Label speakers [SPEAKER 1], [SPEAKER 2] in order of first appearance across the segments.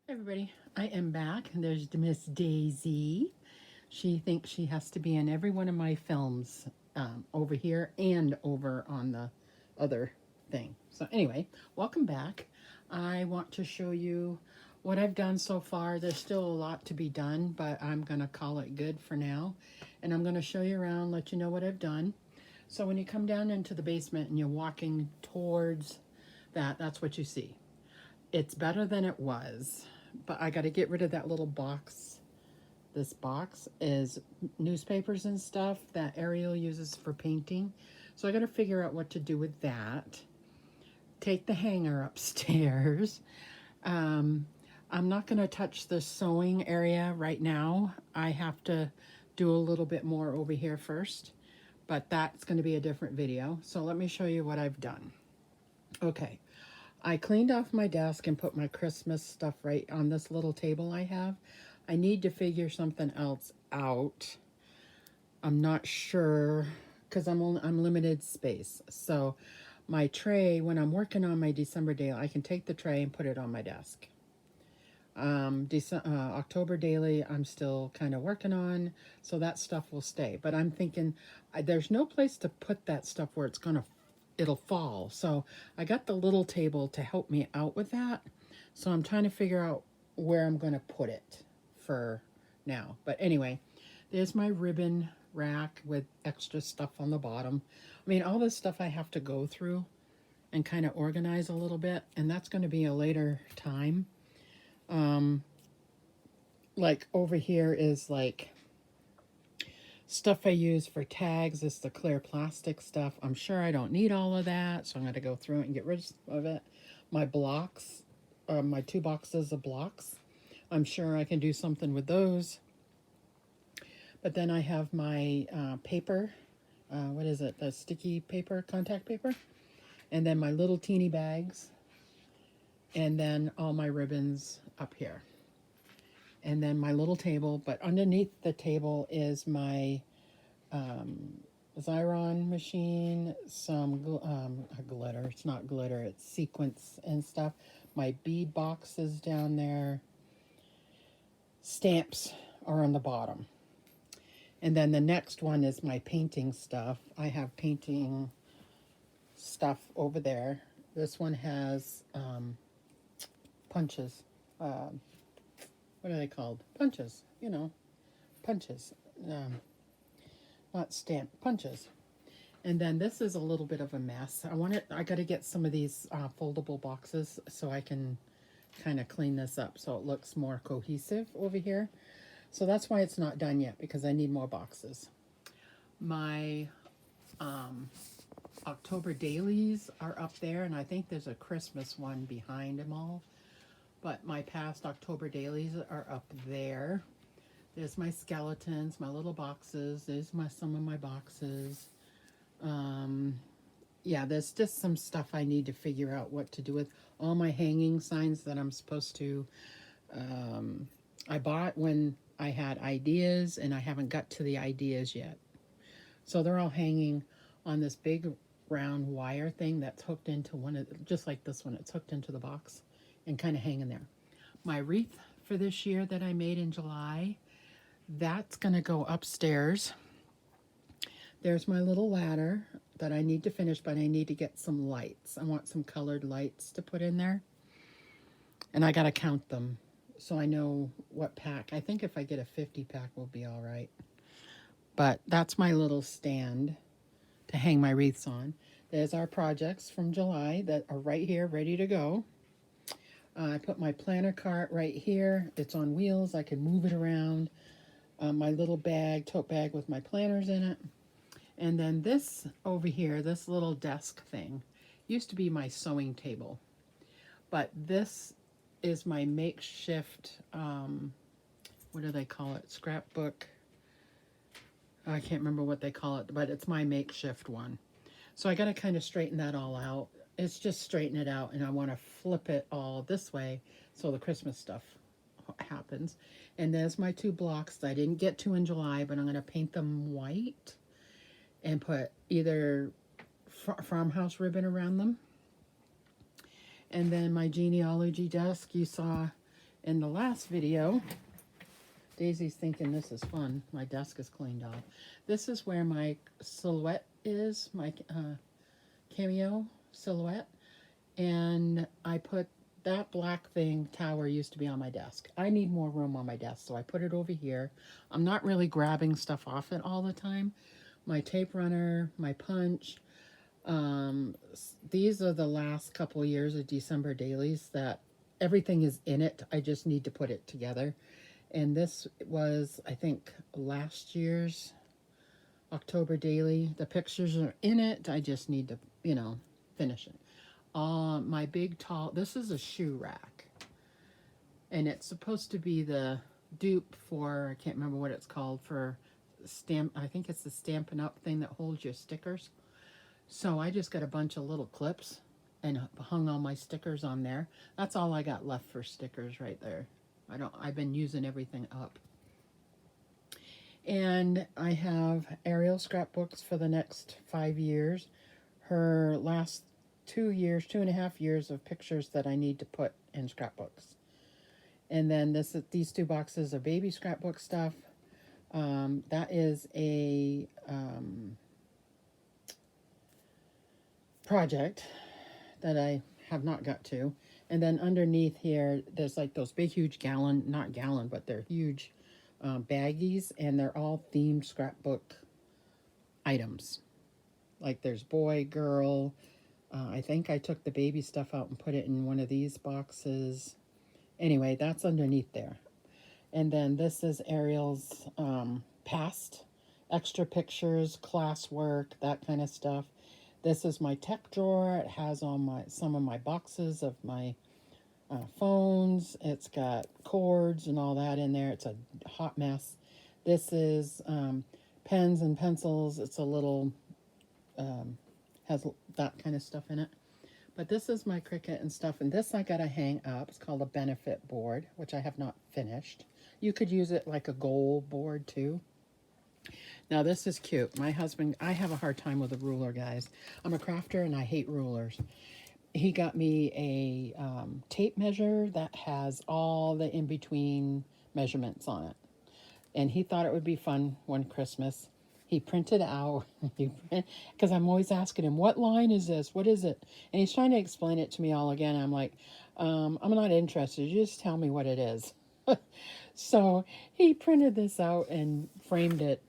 [SPEAKER 1] Hi everybody, I am back and there's Miss Daisy. She thinks she has to be in every one of my films over here and over on the other thing. So anyway, welcome back. I want to show you what I've done so far. There's still a lot to be done, but I'm going to call it good for now. And I'm going to show you around, let you know what I've done. So when you come down into the basement and you're walking towards that's what you see. It's better than it was, but I got to get rid of that little box. This box is newspapers and stuff that Ariel uses for painting. So I got to figure out what to do with that. Take the hanger upstairs. Um, I'm not going to touch the sewing area right now. I have to do a little bit more over here first, but that's going to be a different video. So let me show you what I've done. Okay, I cleaned off my desk and put my Christmas stuff right on this little table I have. I need to figure something else out. I'm not sure because I'm limited space. So my tray, when I'm working on my December daily, I can take the tray and put it on my desk. October daily, I'm still kind of working on, so that stuff will stay. But I'm thinking there's no place to put that stuff where it'll fall. So I got the little table to help me out with that. So I'm trying to figure out where I'm going to put it for now. But anyway, there's my ribbon rack with extra stuff on the bottom. I mean, all this stuff I have to go through and kind of organize a little bit, and that's going to be a later time. Like over here is like stuff I use for tags. Is the clear plastic stuff. I'm sure I don't need all of that, so I'm going to go through it and get rid of it. My blocks, my 2 boxes of blocks. I'm sure I can do something with those. But then I have my paper. What is it? The sticky paper, contact paper. And then my little teeny bags. And then all my ribbons up here. And then my little table, but underneath the table is my Xyron machine, some glitter. It's not glitter, it's sequins and stuff. My bead boxes down there. Stamps are on the bottom. And then the next one is my painting stuff. I have painting stuff over there. This one has punches. What are they called? Punches, punches. Not stamp, punches. And then this is a little bit of a mess. I got to get some of these foldable boxes so I can kind of clean this up so it looks more cohesive over here. So that's why it's not done yet, because I need more boxes. My October dailies are up there, and I think there's a Christmas one behind them all. But my past October dailies are up there. There's my skeletons, my little boxes. There's some of my boxes. Yeah, there's just some stuff I need to figure out what to do with. All my hanging signs that I'm supposed to... I bought when I had ideas, and I haven't got to the ideas yet. So they're all hanging on this big round wire thing that's hooked into just like this one. It's hooked into the box and kind of hanging there. My wreath for this year that I made in July, that's going to go upstairs. There's my little ladder that I need to finish, but I need to get some lights. I want some colored lights to put in there. And I got to count them so I know what pack. I think if I get a 50 pack, we'll be all right. But that's my little stand to hang my wreaths on. There's our projects from July that are right here, ready to go. I put my planner cart right here. It's on wheels. I can move it around. My little tote bag with my planners in it. And then this over here, this little desk thing, used to be my sewing table. But this is my makeshift, what do they call it? Scrapbook. I can't remember what they call it, but it's my makeshift one. So I got to kind of straighten that all out. It's just straighten it out, and I want to flip it all this way so the Christmas stuff happens. And there's my 2 blocks that I didn't get to in July, but I'm going to paint them white and put either farmhouse ribbon around them. And then my genealogy desk, you saw In the last video, Daisy's thinking this is fun. My desk is cleaned off. This is where my silhouette is, my cameo silhouette. And I put that black thing tower used to be on my desk. I need more room on my desk, so I put it over here. I'm not really grabbing stuff off it all the time. My tape runner, my punch. These are the last couple years of December dailies that everything is in it. I just need to put it together. And this was, I think, last year's October daily. The pictures are in it. I just need to, finish it. My big tall, this is a shoe rack. And it's supposed to be the dupe for, I can't remember what it's called, for stamp. I think it's the Stampin' Up thing that holds your stickers. So I just got a bunch of little clips and hung all my stickers on there. That's all I got left for stickers right there. I've been using everything up. And I have Ariel scrapbooks for the next 5 years. Her last 2.5 years of pictures that I need to put in scrapbooks. And then these 2 boxes of baby scrapbook stuff. That is a project that I have not got to. And then underneath here, there's like those big, huge not gallon, but they're huge baggies, and they're all themed scrapbook items. Like there's boy, girl. I think I took the baby stuff out and put it in one of these boxes. Anyway, that's underneath there. And then this is Ariel's past extra pictures, classwork, that kind of stuff. This is my tech drawer. It has some of my boxes of my phones. It's got cords and all that in there. It's a hot mess. This is pens and pencils. It's a little, has that kind of stuff in it. But this is my Cricut and stuff. And this I got to hang up. It's called a benefit board, which I have not finished. You could use it like a goal board too. Now this is cute. My husband, I have a hard time with a ruler, guys. I'm a crafter and I hate rulers. He got me a tape measure that has all the in-between measurements on it. And he thought it would be fun one Christmas. He printed out, because I'm always asking him, what line is this? What is it? And he's trying to explain it to me all again. I'm like, I'm not interested. You just tell me what it is. So he printed this out and framed it.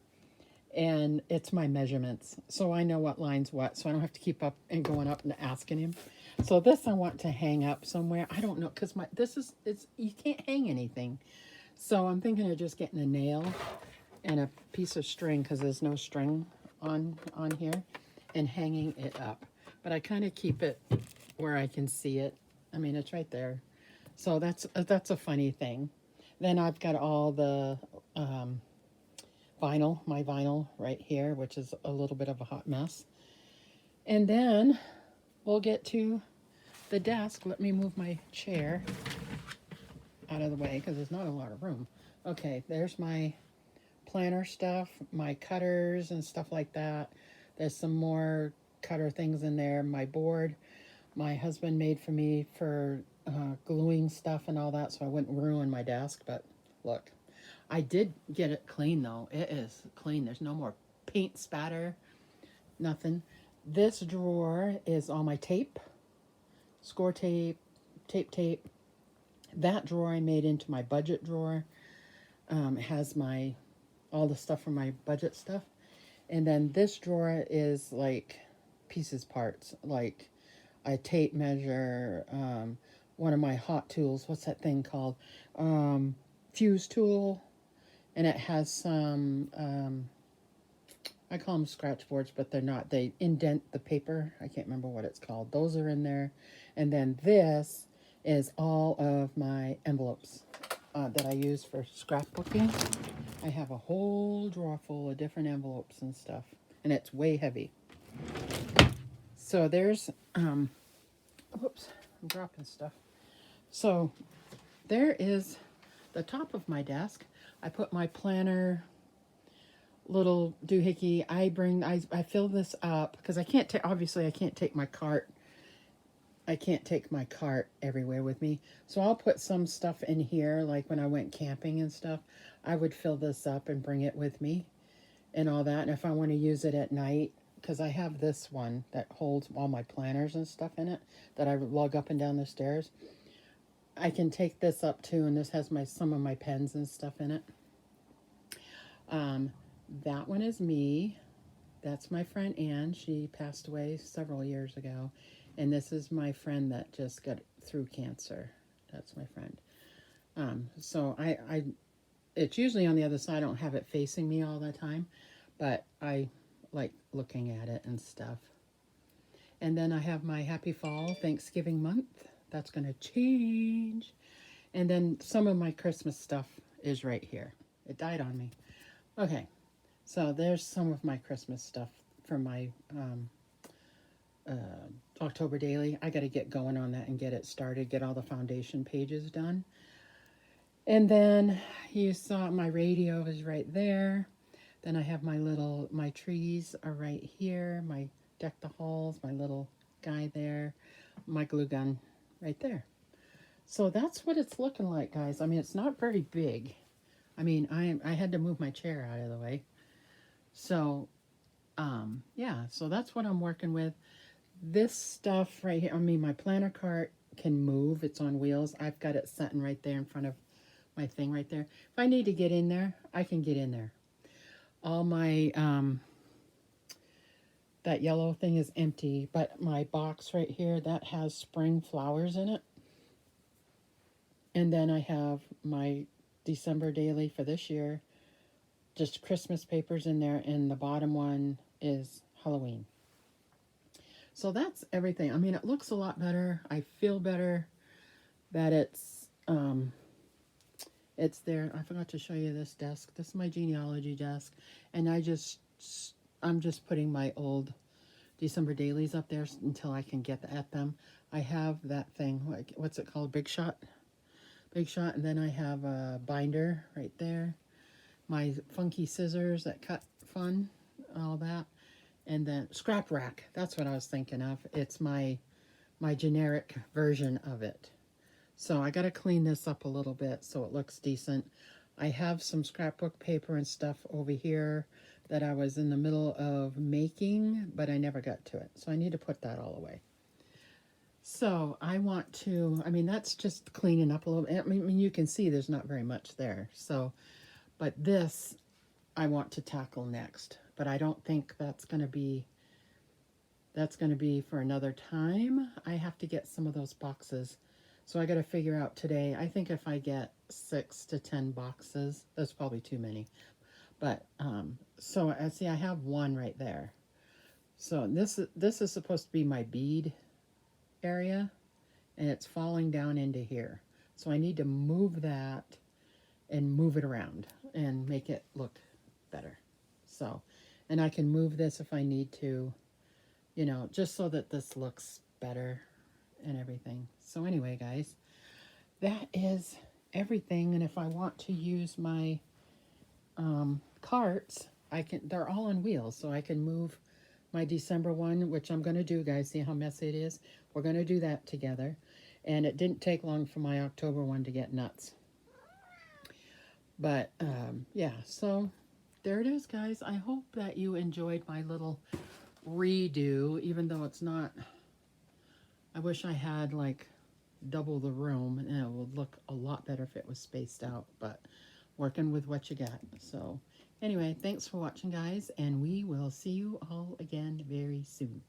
[SPEAKER 1] And it's my measurements, so I know what line's what, so I don't have to keep up and going up and asking him. So this I want to hang up somewhere. I don't know, because you can't hang anything. So I'm thinking of just getting a nail and a piece of string, because there's no string on here, and hanging it up. But I kind of keep it where I can see it. I mean, it's right there. So that's a funny thing. Then I've got all the my vinyl right here, which is a little bit of a hot mess. And then we'll get to the desk. Let me move my chair out of the way because there's not a lot of room. Okay, there's my planner stuff, my cutters and stuff like that. There's some more cutter things in there. My board, my husband made for me for gluing stuff and all that, so I wouldn't ruin my desk. But look, I did get it clean though. It is clean. There's no more paint spatter, nothing. This drawer is all my tape, score tape, tape. That drawer I made into my budget drawer. It has all the stuff for my budget stuff. And then this drawer is like parts, like a tape measure, one of my hot tools. What's that thing called? Fuse tool. And it has some, I call them scratch boards, but they're not. They indent the paper. I can't remember what it's called. Those are in there. And then this is all of my envelopes that I use for scrapbooking. I have a whole drawer full of different envelopes and stuff. And it's way heavy. So there's, oops, I'm dropping stuff. So there is the top of my desk. I put my planner, little doohickey. I fill this up because obviously I can't take my cart I can't take my cart everywhere with me. So I'll put some stuff in here, like when I went camping and stuff. I would fill this up and bring it with me and all that. And if I want to use it at night, because I have this one that holds all my planners and stuff in it that I lug up and down the stairs, I can take this up too, and this has my some of my pens and stuff in it. Um, that one is me. That's my friend Anne. She passed away several years ago. And this is my friend that just got through cancer. That's my friend. So it's usually on the other side. I don't have it facing me all the time, but I like looking at it and stuff. And then I have my Happy Fall Thanksgiving month. That's going to change. And then some of my Christmas stuff is right here. It died on me. Okay, so there's some of my Christmas stuff from my October daily. I got to get going on that and get it started, get all the foundation pages done. And then you saw my radio is right there. Then I have my trees are right here. My deck the halls, my little guy there, my glue gun right there. So that's what it's looking like, guys. I mean, it's not very big. I mean, I had to move my chair out of the way. So, yeah, so that's what I'm working with. This stuff right here, I mean, my planner cart can move. It's on wheels. I've got it sitting right there in front of my thing right there. If I need to get in there, I can get in there. All my, that yellow thing is empty, but my box right here, that has spring flowers in it. And then I have my December daily for this year, just Christmas papers in there, and the bottom one is Halloween. So that's everything. I mean, it looks a lot better. I feel better that it's there. I forgot to show you this desk. This is my genealogy desk, and I'm just putting my old December dailies up there until I can get at them. I have that thing. What's it called? Big Shot. And then I have a binder right there. My funky scissors that cut fun, all that. And then scrap rack. That's what I was thinking of. It's my generic version of it. So I got to clean this up a little bit so it looks decent. I have some scrapbook paper and stuff over here that I was in the middle of making, but I never got to it. So I need to put that all away. So I want to, I mean, that's just cleaning up a little bit. I mean, you can see there's not very much there. So, but this I want to tackle next. But I don't think that's going to be for another time. I have to get some of those boxes. So I got to figure out today. I think if I get 6 to 10 boxes, that's probably too many. But, so I see I have one right there. So this is supposed to be my bead area, and it's falling down into here. So I need to move that and move it around and make it look better. So, and I can move this if I need to, you know, just so that this looks better and everything. So anyway, guys, that is everything. And if I want to use my carts, they're all on wheels, so I can move my December one, which I'm going to do, guys. See how messy it is? We're going to do that together. And it didn't take long for my October one to get nuts. But, yeah, so there it is, guys. I hope that you enjoyed my little redo, even though it's not, I wish I had, like, double the room, and it would look a lot better if it was spaced out, but working with what you got. So, anyway, thanks for watching, guys, and we will see you all again very soon.